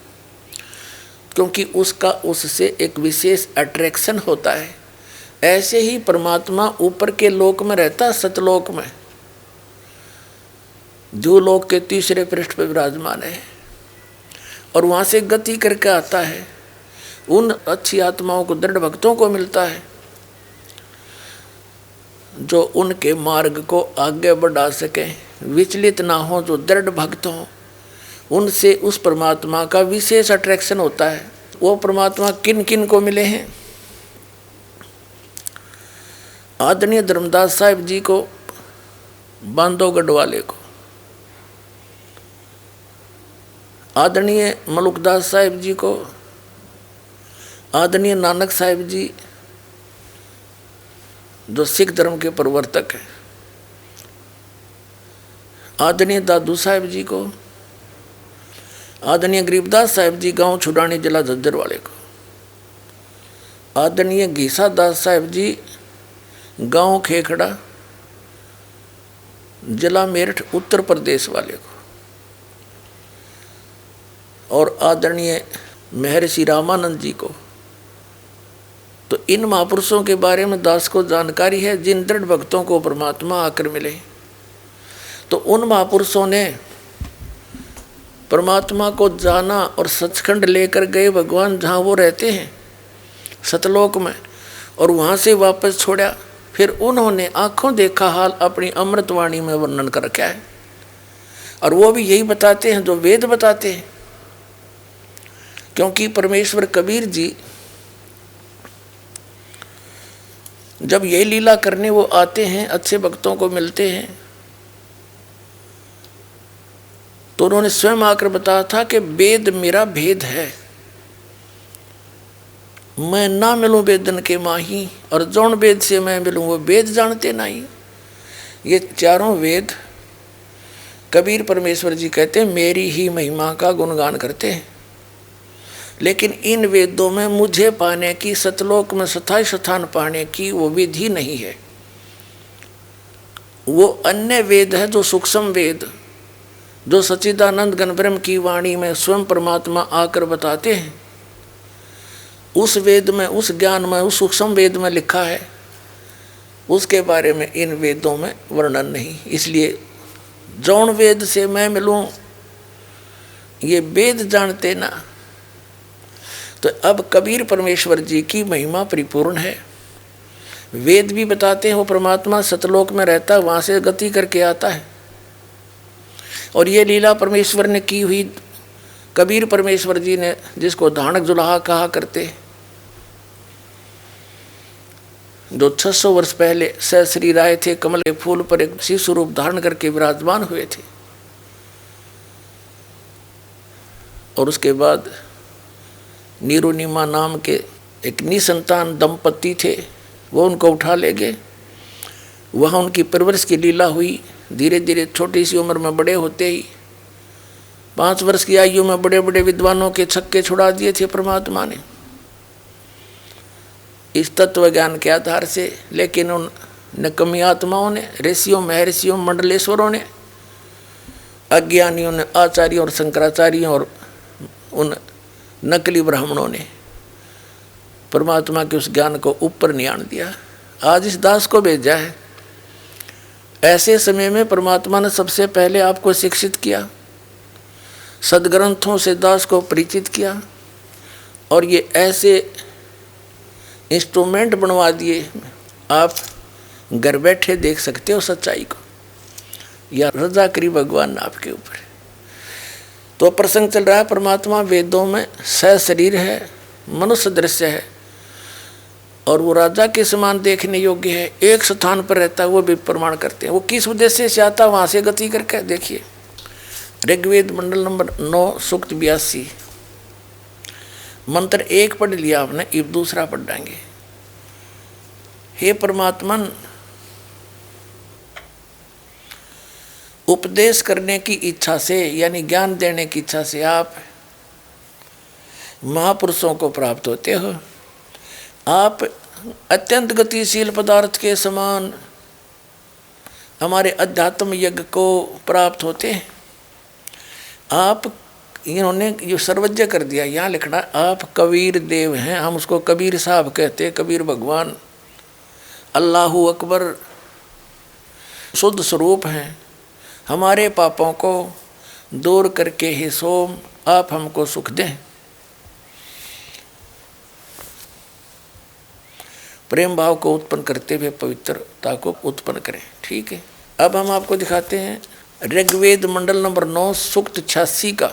क्योंकि उसका उससे एक विशेष अट्रैक्शन होता है। ऐसे ही परमात्मा ऊपर के लोक में रहता, सतलोक में, जो लोक के तीसरे पृष्ठ पर विराजमान है, और वहाँ से गति करके आता है। उन अच्छी आत्माओं को, दृढ़ भक्तों को मिलता है जो उनके मार्ग को आगे बढ़ा सके, विचलित ना हो, जो दृढ़ भक्त हों। उनसे उस परमात्मा का विशेष अट्रैक्शन होता है। वो परमात्मा किन किन को मिले हैं? आदरणीय धर्मदास साहिब जी को, बांधवगढ़ वाले को, आदरणीय मलुकदास साहिब जी को, आदरणीय नानक साहिब जी जो सिख धर्म के प्रवर्तक हैं, आदरणीय दादू साहिब जी को, आदरणीय गरीबदास साहिब जी गांव छुड़ानी जिला झज्जर वाले को, आदरणीय घीसा दास साहिब जी गांव खेखड़ा जिला मेरठ उत्तर प्रदेश वाले को, और आदरणीय महर्षि रामानंद जी को। तो इन महापुरुषों के बारे में दास को जानकारी है, जिन दृढ़ भक्तों को परमात्मा आकर मिले। तो उन महापुरुषों ने परमात्मा को जाना और सचखंड लेकर गए भगवान जहाँ वो रहते हैं सतलोक में, और वहाँ से वापस छोड़ा। फिर उन्होंने आंखों देखा हाल अपनी अमृतवाणी में वर्णन कर रखा है, और वो भी यही बताते हैं जो वेद बताते हैं। क्योंकि परमेश्वर कबीर जी जब ये लीला करने वो आते हैं, अच्छे भक्तों को मिलते हैं, तो उन्होंने स्वयं आकर बताया था कि वेद मेरा भेद है, मैं ना मिलूं वेदन के माही, और जौन वेद से मैं मिलूं वो वेद जानते नहीं। ये चारों वेद कबीर परमेश्वर जी कहते हैं मेरी ही महिमा का गुणगान करते हैं। लेकिन इन वेदों में मुझे पाने की, सतलोक में स्थायी स्थान पाने की वो विधि नहीं है। वो अन्य वेद है जो सूक्ष्म वेद, जो सच्चिदानंद घन ब्रह्म की वाणी में स्वयं परमात्मा आकर बताते हैं। उस वेद में, उस ज्ञान में, उस सूक्ष्म वेद में लिखा है, उसके बारे में इन वेदों में वर्णन नहीं। इसलिए जौन वेद से मैं मिलूं ये वेद जानते ना। तो अब कबीर परमेश्वर जी की महिमा परिपूर्ण है। वेद भी बताते हैं वो परमात्मा सतलोक में रहता है, वहाँ से गति करके आता है। और ये लीला परमेश्वर ने की हुई, कबीर परमेश्वर जी ने, जिसको धानक जुलाहा कहा करते, जो 600 वर्ष पहले सहश्री राय थे, कमल के फूल पर एक शिव स्वरूप धारण करके विराजमान हुए थे। और उसके बाद नीरुनिमा नाम के एक निसंतान दंपति थे, वो उनको उठा ले गए। वहाँ उनकी परवरिश की लीला हुई। धीरे धीरे छोटी सी उम्र में बड़े होते ही 5 वर्ष की आयु में बड़े बड़े विद्वानों के छक्के छुड़ा दिए थे परमात्मा ने इस तत्व ज्ञान के आधार से। लेकिन उन निकम्मी आत्माओं ने, ऋषियों, महर्षियों, मंडलेश्वरों ने, अज्ञानियों ने, आचार्यों और शंकराचार्यों और उन नकली ब्राह्मणों ने परमात्मा के उस ज्ञान को ऊपर नहीं आने दिया। आज इस दास को भेजा है। ऐसे समय में परमात्मा ने सबसे पहले आपको शिक्षित किया, सदग्रंथों से दास को परिचित किया, और ये ऐसे इंस्ट्रूमेंट बनवा दिए, आप घर बैठे देख सकते हो सच्चाई को। या रजा करी भगवान ने आपके ऊपर। तो प्रसंग चल रहा है, परमात्मा वेदों में सशरीर है, मनुष्य दृश्य है, और वो राजा के समान देखने योग्य है, एक स्थान पर रहता है, वो भी प्रमाण करते हैं। वो किस उद्देश्य से आता, वहां से गति करके देखिए। ऋग्वेद मंडल नंबर 9 सूक्त 82 मंत्र 1 पढ़ लिया आपने, अब दूसरा पढ़ देंगे। हे परमात्मन, उपदेश करने की इच्छा से यानी ज्ञान देने की इच्छा से आप महापुरुषों को प्राप्त होते हो। आप अत्यंत गतिशील पदार्थ के समान हमारे अध्यात्म यज्ञ को प्राप्त होते हैं। आप, इन्होंने जो सर्वज्ञ कर दिया, यहाँ लिखना आप कबीर देव हैं, हम उसको कबीर साहब कहते हैं, कबीर भगवान, अल्लाहू अकबर शुद्ध स्वरूप हैं। हमारे पापों को दूर करके हे सोम आप हमको सुख दें। प्रेम भाव को उत्पन्न करते हुए पवित्रता को उत्पन्न करें। ठीक है, अब हम आपको दिखाते हैं ऋग्वेद मंडल नंबर 9 सूक्त 86 का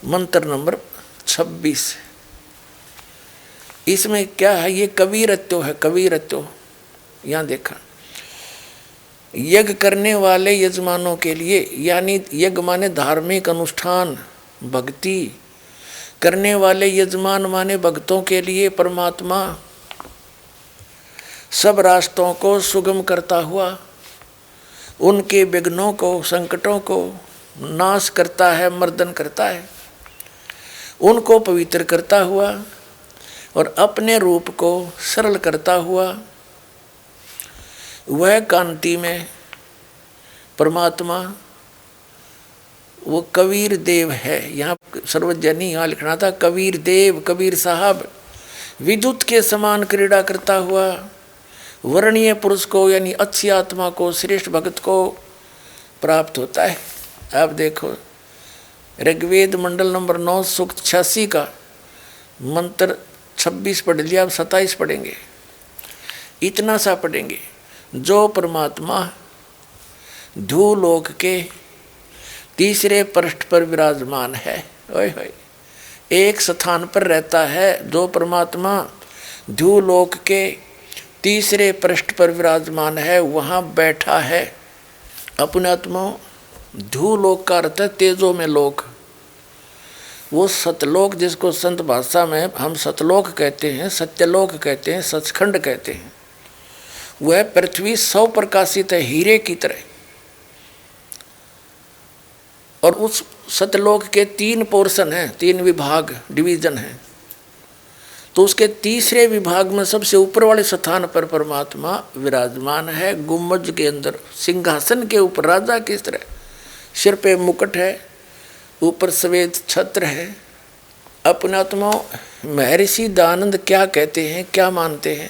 मंत्र नंबर 26। इसमें क्या है, ये कबीरत्व है, कबीरत्व। यहाँ देखा, यज्ञ करने वाले यजमानों के लिए, यानी यज्ञ माने धार्मिक अनुष्ठान, भक्ति करने वाले यजमान माने भक्तों के लिए परमात्मा सब रास्तों को सुगम करता हुआ उनके विघ्नों को, संकटों को नाश करता है, मर्दन करता है, उनको पवित्र करता हुआ और अपने रूप को सरल करता हुआ वह कांति में परमात्मा वो कबीर देव है। यहाँ सर्वजनी यहाँ लिखना था कबीर देव, कबीर साहब विद्युत के समान क्रीड़ा करता हुआ वर्णीय पुरुष को यानी अच्छी आत्मा को, श्रेष्ठ भक्त को प्राप्त होता है। आप देखो ऋग्वेद मंडल नंबर 9 सूक्त 86 का मंत्र 26 पढ़ लिया, अब 27 पढ़ेंगे। इतना सा पढ़ेंगे, जो परमात्मा धूलोक के तीसरे पृष्ठ पर विराजमान है, ओए होए, एक स्थान पर रहता है। जो परमात्मा धूलोक के तीसरे पृष्ठ पर विराजमान है, वहाँ बैठा है अपने आत्मा। धूलोक का अर्थ है तेजों में लोक, वो सतलोक जिसको संत भाषा में हम सतलोक कहते हैं, सत्यलोक कहते हैं, सचखंड कहते हैं। वह पृथ्वी 100 प्रकाशित है हीरे की तरह, और उस सतलोक के 3 पोर्शन हैं, 3 विभाग, डिवीजन हैं। तो उसके तीसरे विभाग में सबसे ऊपर वाले स्थान पर परमात्मा विराजमान है, गुम्बज के अंदर सिंहासन के ऊपर राजा की तरह। सिर पे मुकुट है, ऊपर सफेद छत्र है। अपने आत्मा महर्षि दयानंद क्या कहते हैं, क्या मानते हैं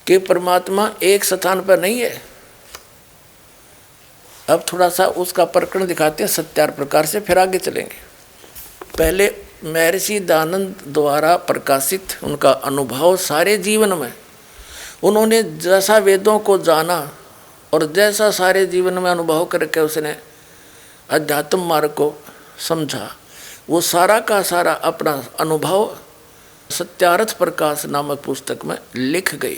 कि परमात्मा एक स्थान पर नहीं है। अब थोड़ा सा उसका प्रकरण दिखाते हैं सत्यार प्रकार से, फिर आगे चलेंगे। पहले महर्षि दयानंद द्वारा प्रकाशित उनका अनुभव सारे जीवन में, उन्होंने जैसा वेदों को जाना और जैसा सारे जीवन में अनुभव करके उसने अध्यात्म मार्ग को समझा, वो सारा का सारा अपना अनुभव सत्यार्थ प्रकाश नामक पुस्तक में लिख गए।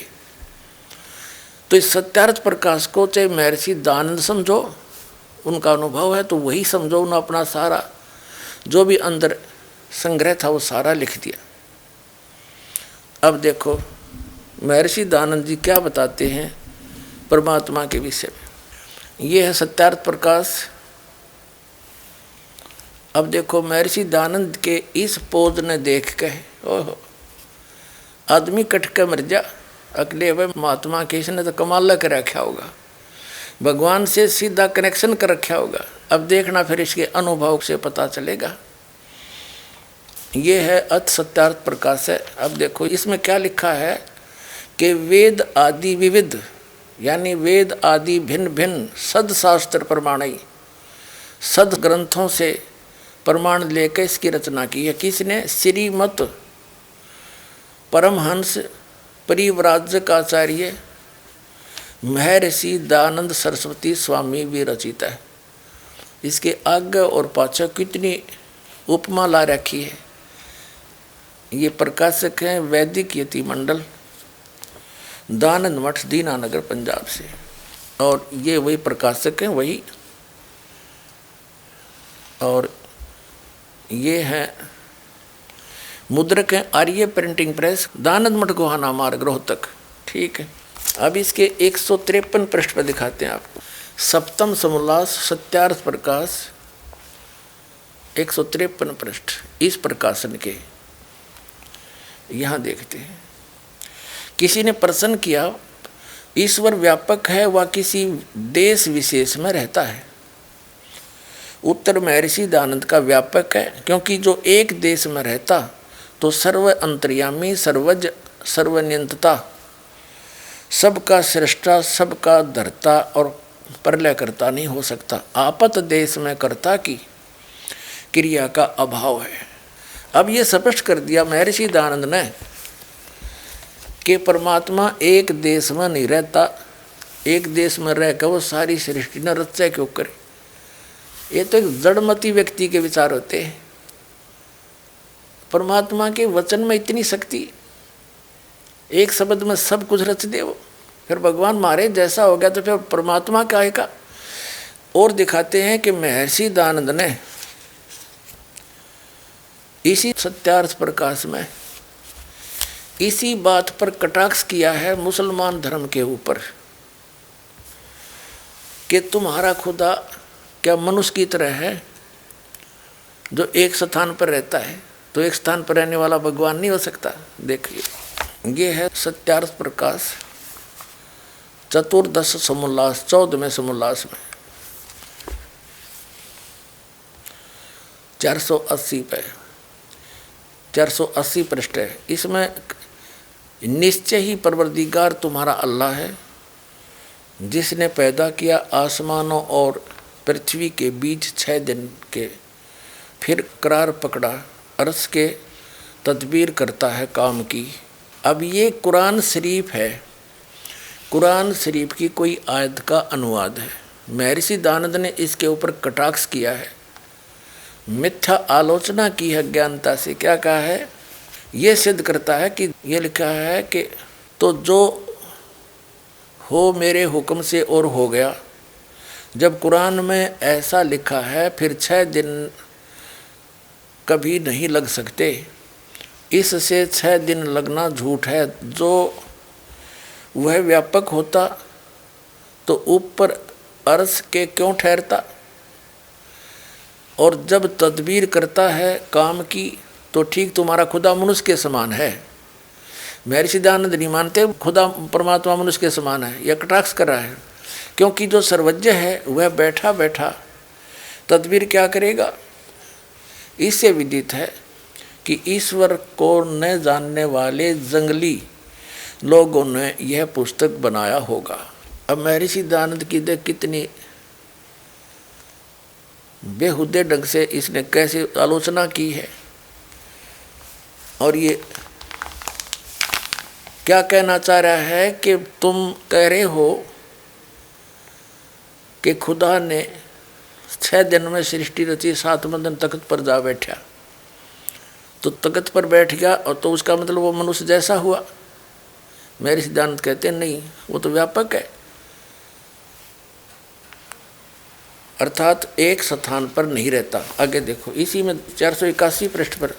तो इस सत्यार्थ प्रकाश को चाहे महर्षि दयानंद समझो, उनका अनुभव है, तो वही समझो। उन्होंने अपना सारा जो भी अंदर संग्रह था वो सारा लिख दिया। अब देखो महर्षि दयानंद जी क्या बताते हैं परमात्मा के विषय में। ये है सत्यार्थ प्रकाश। अब देखो महर्षि दयानंद के इस पोज ने देख के ओहो आदमी कट के मर जा, अगले वह महात्मा के इसने तो कमाल कर रखा होगा, भगवान से सीधा कनेक्शन कर रखा होगा। अब देखना फिर इसके अनुभव से पता चलेगा। ये है अथ सत्यार्थ प्रकाश है। अब देखो इसमें क्या लिखा है कि वेद आदि विविध, यानी वेद आदि भिन्न भिन्न सदशास्त्र प्रमाणी, सद ग्रंथों से प्रमाण लेकर इसकी रचना की है। किसने? श्रीमत परमहंस परिव्राजकाचार्य महर्षि दयानंद सरस्वती स्वामी विरचित है। इसके आगे और पाछे कितनी उपमा ला रखी है। ये प्रकाशक हैं वैदिक यति मंडल, दानंद मठ, दीनानगर, पंजाब से। और ये वही प्रकाशक हैं वही। और ये हैं मुद्रक हैं आर्य प्रिंटिंग प्रेस, दानंद मठ, गोहाना मार्ग, रोहतक। ठीक है। अब इसके 153 पृष्ठ पर दिखाते हैं आपको। सप्तम समोल्लास सत्यार्थ प्रकाश, 153 पृष्ठ इस प्रकाशन के। यहाँ देखते हैं, किसी ने प्रश्न किया, ईश्वर व्यापक है व किसी देश विशेष में रहता है? उत्तर महर्षि दयानंद का व्यापक है, क्योंकि जो एक देश में रहता तो सर्व अंतर्यामी, सर्वज, सर्वनियंता, सबका सृष्टा, सबका धर्ता और प्रलय करता नहीं हो सकता। आपत देश में कर्ता की क्रिया का अभाव है। अब ये स्पष्ट कर दिया महर्षि दयानंद ने कि परमात्मा एक देश में नहीं रहता, एक देश में रहकर वो सारी सृष्टि न रचा क्यों करे। ये तो एक जड़मती व्यक्ति के विचार होते हैं। परमात्मा के वचन में इतनी शक्ति, एक शब्द में सब कुछ रच दे वो। फिर भगवान मारे जैसा हो गया तो फिर परमात्मा क्या है। और दिखाते हैं कि महर्षि दयानंद ने इसी सत्यार्थ प्रकाश में इसी बात पर कटाक्ष किया है मुसलमान धर्म के ऊपर कि तुम्हारा खुदा क्या मनुष्य की तरह है जो एक स्थान पर रहता है, तो एक स्थान पर रहने वाला भगवान नहीं हो सकता। देखिए, ये है सत्यार्थ प्रकाश, चतुर्दश समोल्लास, 14वें समोल्लास में 480 पे 480 पृष्ठ है। इसमें निश्चय ही परवरदिगार तुम्हारा अल्लाह है, जिसने पैदा किया आसमानों और पृथ्वी के बीच 6 दिन के, फिर करार पकड़ा, अर्श के तदबीर करता है काम की। अब ये कुरान शरीफ है, कुरान शरीफ की कोई आयत का अनुवाद है। महर्षि दयानंद ने इसके ऊपर कटाक्ष किया है, मिथ्या आलोचना की है ज्ञानता से। क्या कहा है? ये सिद्ध करता है कि ये लिखा है कि तो जो हो मेरे हुक्म से और हो गया। जब कुरान में ऐसा लिखा है फिर 6 दिन कभी नहीं लग सकते, इससे 6 दिन लगना झूठ है। जो वह व्यापक होता तो ऊपर अर्श के क्यों ठहरता, और जब तदबीर करता है काम की तो ठीक तुम्हारा खुदा मनुष्य के समान है। महर्षि दयानंद नहीं मानते खुदा परमात्मा मनुष्य के समान है, यह कटाक्ष कर रहा है। क्योंकि जो सर्वज्ञ है वह बैठा बैठा तदबीर क्या करेगा। इससे विदित है कि ईश्वर को न जानने वाले जंगली लोगों ने यह पुस्तक बनाया होगा। अब महर्षि दयानंद की देख कितनी बेहुदे ढंग से इसने कैसे आलोचना की है। और ये क्या कहना चाह रहा है कि तुम कह रहे हो कि खुदा ने 6 दिन में सृष्टि रची, 7वें दिन तख्त पर जा बैठा, तो तख्त पर बैठ गया और तो उसका मतलब वो मनुष्य जैसा हुआ। महर्षि दयानंद कहते हैं नहीं, वो तो व्यापक है, अर्थात एक स्थान पर नहीं रहता। आगे देखो, इसी में 481 पृष्ठ पर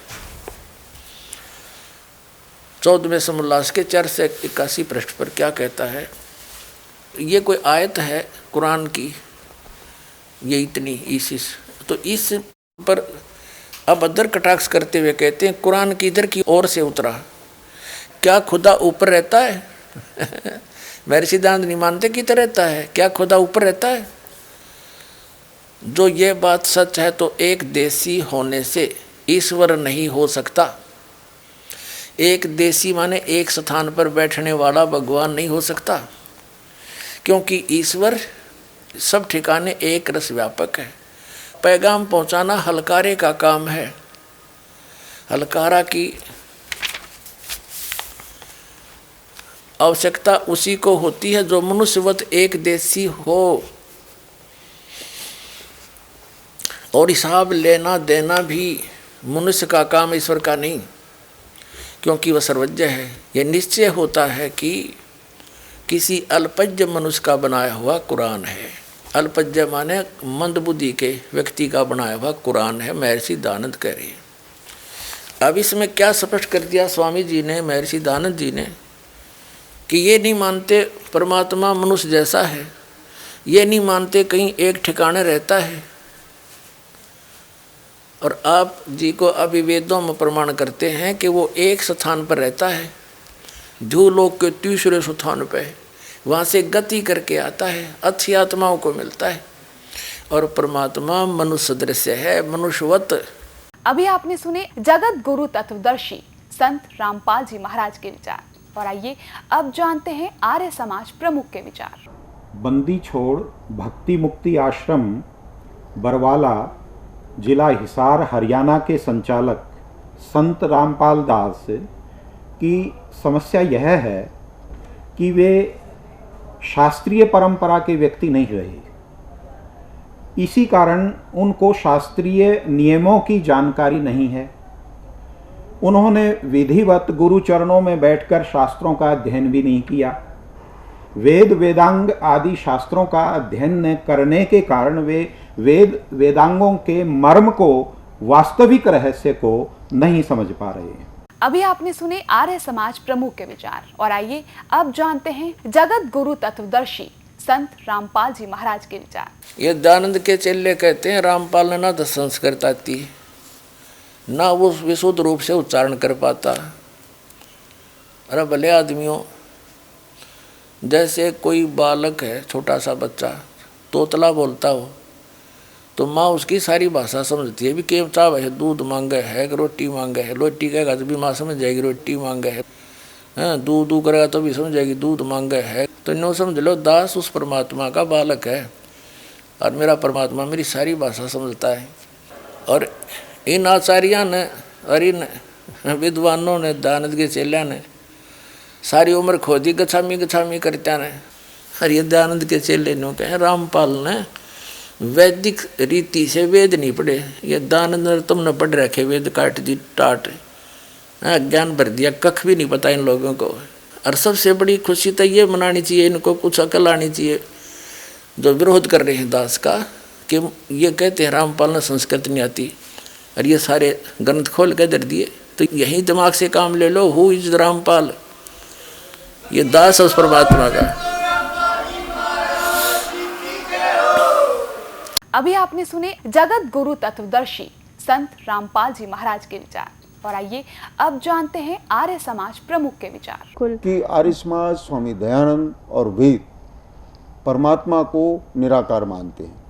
14वें समोल्लास के 481 पृष्ठ पर क्या कहता है। ये कोई आयत है कुरान की, ये इतनी इसी, तो इस पर अब अदर कटाक्ष करते हुए कहते हैं कुरान की इधर की ओर से उतरा, क्या खुदा ऊपर रहता है? महर्षि दयानंद नहीं मानते किधर रहता है, क्या खुदा ऊपर रहता है? जो ये बात सच है तो एक देशी होने से ईश्वर नहीं हो सकता। एक देशी माने एक स्थान पर बैठने वाला भगवान नहीं हो सकता, क्योंकि ईश्वर सब ठिकाने एक रस व्यापक है। पैगाम पहुंचाना हलकारे का काम है। हलकारा की आवश्यकता उसी को होती है जो मनुष्यवत एक देशी हो। और हिसाब लेना देना भी मनुष्य का काम, ईश्वर का नहीं, क्योंकि वह सर्वज्ञ है। यह निश्चय होता है कि किसी अल्पज्ञ मनुष्य का बनाया हुआ कुरान है। अल्पज्ञ माने मंदबुद्धि के व्यक्ति का बनाया हुआ कुरान है, महर्षि दयानंद कह रहे हैं। अब इसमें क्या स्पष्ट कर दिया स्वामी जी ने, महर्षि दयानंद जी ने, कि ये नहीं मानते परमात्मा मनुष्य जैसा है, ये नहीं मानते कहीं एक ठिकाने रहता है। और आप जी को अभी वेदों में प्रमाण करते हैं कि वो एक स्थान पर रहता है, भूलोक के तीसरे स्थान पे, वहाँ से गति करके आता है, अच्छी आत्माओं को मिलता है। और परमात्मा मनुष्य दृश्य है, मनुष्यवत। अभी आपने सुने जगत गुरु तत्वदर्शी संत रामपाल जी महाराज के विचार, और आइए अब जानते हैं आर्य समाज प्रमुख के विचार। बंदी छोड़ भक्ति मुक्ति आश्रम बरवाला, जिला हिसार, हरियाणा के संचालक संत रामपाल दास की समस्या यह है कि वे शास्त्रीय परंपरा के व्यक्ति नहीं रहे। इसी कारण उनको शास्त्रीय नियमों की जानकारी नहीं है। उन्होंने विधिवत गुरु चरणों में बैठकर शास्त्रों का अध्ययन भी नहीं किया। वेद वेदांग आदि शास्त्रों का अध्ययन न करने के कारण वे वेदांगों के मर्म को, वास्तविक रहस्य को नहीं समझ पा रहे हैं। अभी आपने सुने आर्य समाज प्रमुख के विचार, और आइए अब जानते हैं जगत गुरु तत्वदर्शी संत रामपाल जी महाराज के विचार। ये दयानंद के चेले कहते हैं रामपाल ने ना तो संस्कृत आती, ना वो विशुद्ध रूप से उच्चारण कर पाता। अरे भले आदमियों, जैसे कोई बालक है, छोटा सा बच्चा तोतला बोलता हो, तो माँ उसकी सारी भाषा समझती है। भी केम चाव है, दूध मांगे है कि रोटी मांगे है। रोटी कहेगा तो भी माँ समझ जाएगी रोटी मांगे है। हाँ, दूध दू करेगा तो भी समझ जाएगी दूध मांगे है। तो नो समझ लो, दास उस परमात्मा का बालक है, और मेरा परमात्मा मेरी सारी भाषा समझता है। और इन आचार्यों ने और इन विद्वानों ने, दयानंद के चेलिया ने सारी उम्र खोदी गछामी गछामी करता ने। और ये दयानंद के चेले नो कहे रामपाल ने वैदिक रीति से वेद नहीं पढ़े। ये दयानंद तुमने पढ़ रखे वेद काट दी टाट, ज्ञान भर दिया, कख भी नहीं पता इन लोगों को। और सबसे बड़ी खुशी तो ये मनानी चाहिए, इनको कुछ अकल आनी चाहिए जो विरोध कर रहे हैं दास का, कि ये कहते हैं रामपाल ने संस्कृत नहीं आती, और ये सारे ग्रंथ खोल के दर दिए। तो यही दिमाग से काम ले लो, हु इज रामपाल, ये दास उस परमात्मा का। अभी आपने सुने जगत गुरु तत्वदर्शी संत रामपाल जी महाराज के विचार, और आइए अब जानते हैं आर्य समाज प्रमुख के विचार। कि आर्य समाज स्वामी दयानंद और वेद परमात्मा को निराकार मानते हैं।